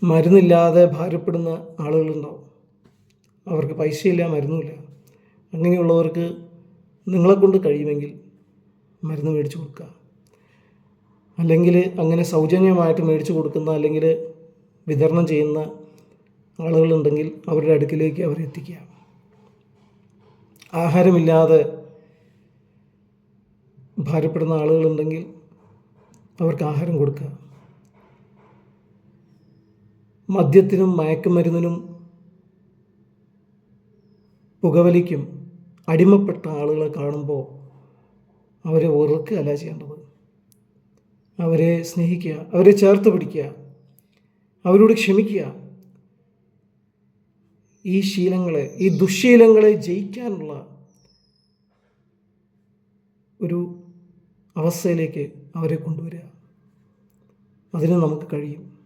മരുന്നില്ലാതെ ഭാരപ്പെടുന്ന ആളുകളുണ്ടാവും. അവർക്ക് പൈസയില്ല, മരുന്നുമില്ല. അങ്ങനെയുള്ളവർക്ക് നിങ്ങളെക്കൊണ്ട് കഴിയുമെങ്കിൽ മരുന്ന് മേടിച്ച് കൊടുക്കുക. അല്ലെങ്കിൽ അങ്ങനെ സൗജന്യമായിട്ട് മേടിച്ച് കൊടുക്കുന്ന അല്ലെങ്കിൽ വിതരണം ചെയ്യുന്ന ആളുകളുണ്ടെങ്കിൽ അവരുടെ അടുക്കിലേക്ക് അവരെ എത്തിക്കുക. ആഹാരമില്ലാതെ ഭാരപ്പെടുന്ന ആളുകളുണ്ടെങ്കിൽ അവർക്ക് ആഹാരം കൊടുക്കുക. മദ്യത്തിനും മയക്കുമരുന്നിനും പുകവലിക്കും അടിമപ്പെട്ട ആളുകളെ കാണുമ്പോൾ അവരെ വെറുക്കുകയല്ല ചെയ്യേണ്ടത്. അവരെ സ്നേഹിക്കുക, അവരെ ചേർത്ത് പിടിക്കുക, അവരോട് ക്ഷമിക്കുക. ഈ ദുശ്ശീലങ്ങളെ ജയിക്കാനുള്ള ഒരു അവസ്ഥയിലേക്ക് അവരെ കൊണ്ടുവരിക. അതിന് നമുക്ക് കഴിയും.